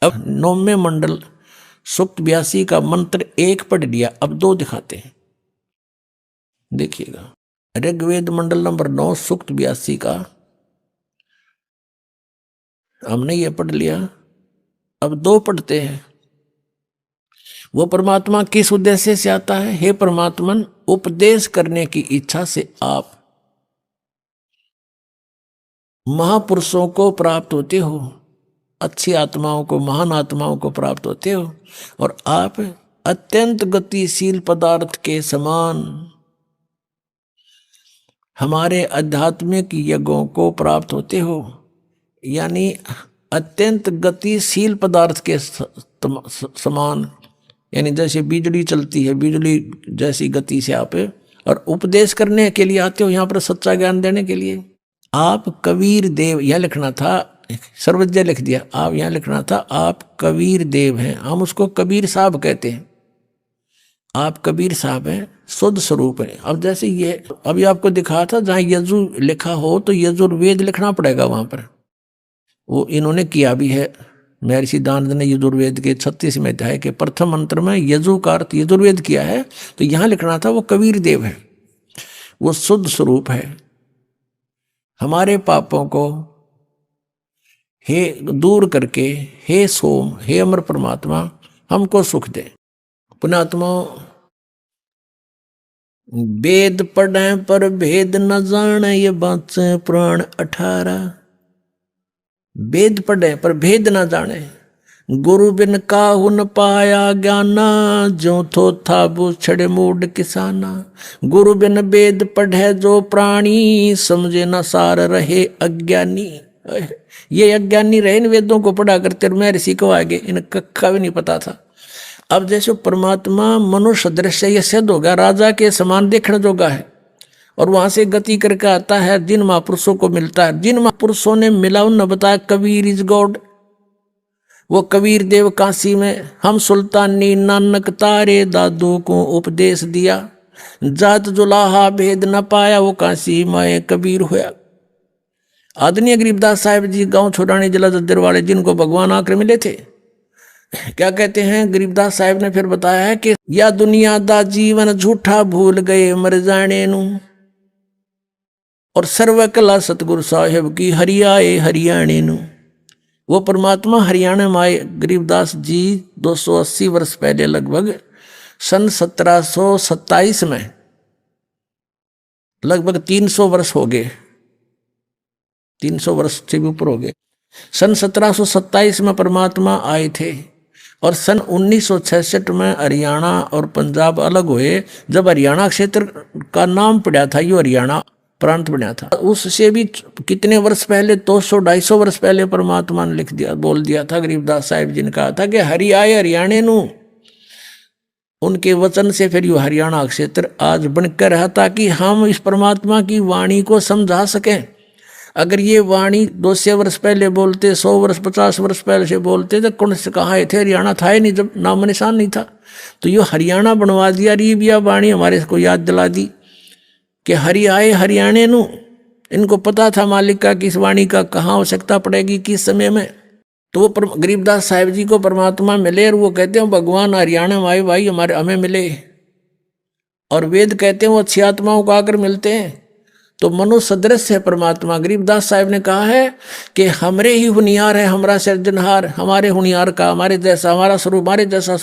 अब 9वें मंडल सूक्त 82 का मंत्र 1 पढ़ लिया, अब 2 दिखाते हैं, देखिएगा। ऋग्वेद मंडल नंबर 9 सूक्त 82 का हमने ये पढ़ लिया, अब 2 पढ़ते हैं। वो परमात्मा किस उद्देश्य से आता है? हे परमात्मन, उपदेश करने की इच्छा से आप महापुरुषों को प्राप्त होते हो, अच्छी आत्माओं को, महान आत्माओं को प्राप्त होते हो, और आप अत्यंत गतिशील पदार्थ के समान हमारे आध्यात्मिक यज्ञों को प्राप्त होते हो। यानी अत्यंत गतिशील पदार्थ के समान, यानी जैसे बिजली चलती है, बिजली जैसी गति से आप, और उपदेश करने के लिए आते हो, यहाँ पर सच्चा ज्ञान देने के लिए। आप कबीर देव, यह लिखना था, सर्वज्ञ लिख दिया, आप यहाँ लिखना था आप कबीर देव हैं। हम उसको कबीर साहब कहते हैं, आप कबीर साहब हैं, शुद्ध स्वरूप है। अब जैसे ये अभी आपको दिखा था, जहाँ यजु लिखा हो तो यजुर्वेद लिखना पड़ेगा वहां पर, वो इन्होंने किया भी है। महर्षि दानंद ने यजुर्वेद के 36वें अध्याय के प्रथम मंत्र में यजु का अर्थ यजुर्वेद किया है, तो यहाँ लिखना था वो कबीर देव है, वो शुद्ध स्वरूप है। हमारे पापों को हे दूर करके, हे सोम, हे अमर परमात्मा हमको सुख दे। पुण्यात्मा, वेद पढ़े पर भेद न जाने, ये बात से पुराण 18। वेद पढ़े पर भेद न जाने, गुरु बिन काहू न पाया ज्ञाना, जो थो था वो छड़े मूड किसाना। गुरु बिन वेद पढ़े जो प्राणी, समझे न सार रहे अज्ञानी। ये अज्ञानी रहे इन वेदों को पढ़ा करते, मैं ऋषि को आगे इन कक्का भी नहीं पता था। अब जैसे परमात्मा मनुष्य दृश्य ये सिद्ध होगा, राजा के समान देखने जोगा है, और वहां से गति करके आता है, जिन महापुरुषों को मिलता है, जिन महापुरुषों ने मिला उन बताया कबीर इज गॉड। वो कबीर देव काशी में, हम सुल्तानी नानक तारे दादू को उपदेश दिया, जात जुलाहा भेद न पाया, वो काशी माए कबीर होया। आदरणीय गरीबदास साहिब जी गांव छोड़ाने जिला जद्दर वाले, जिनको भगवान आकर मिले थे, क्या कहते हैं गरीबदास साहिब ने फिर बताया है कि या दुनिया दा जीवन झूठा भूल गए मर जाने नू, और सर्व कला सतगुरु साहिब की हरियाए हरियाणे नू। वो परमात्मा हरियाणा में आए गरीबदास जी 280 वर्ष पहले, लगभग सन 1727 में, लगभग 300 वर्ष हो गए, 300 वर्ष से भी ऊपर हो गए। सन 1727 में परमात्मा आए थे, और सन 1966 में हरियाणा और पंजाब अलग हुए। जब हरियाणा क्षेत्र का नाम पड़ा था, यो हरियाणा प्रांत बना था, उससे भी कितने वर्ष पहले, 200-250 वर्ष पहले परमात्मा ने लिख दिया, बोल दिया था। गरीबदास साहिब जी ने कहा था कि हरि आए हरियाणे नू। उनके वचन से फिर यो हरियाणा क्षेत्र आज बनकर रहा, ताकि हम इस परमात्मा की वाणी को समझा सकें। अगर ये वाणी 200 वर्ष पहले बोलते, 100 वर्ष 50 वर्ष पहले से बोलते, तो कौन से कहाँ थे, हरियाणा था ही नहीं, जब नाम निशान नहीं था। तो यो हरियाणा बनवा दिया, रीबिया वाणी हमारे को याद दिला दी कि हरि आए हरियाणे नू। इनको पता था मालिक का कि इस वाणी का कहाँ आवश्यकता पड़ेगी, किस समय में। तो वो गरीबदास साहिब जी को परमात्मा मिले, और वो कहते हैं भगवान हरियाणा में आए भाई, हमारे हमें मिले। और वेद कहते हैं वो अच्छी आत्माओं को आकर मिलते हैं। तो मनुष्य सदृश है परमात्मा। गरीबदास साहिब ने कहा है कि हमरे ही हुनियार है, हमारा सृजनहार, हमारे हुनियार का, हमारे जैसा हमारा स्वरूप, हमारे जैसा स्वरूप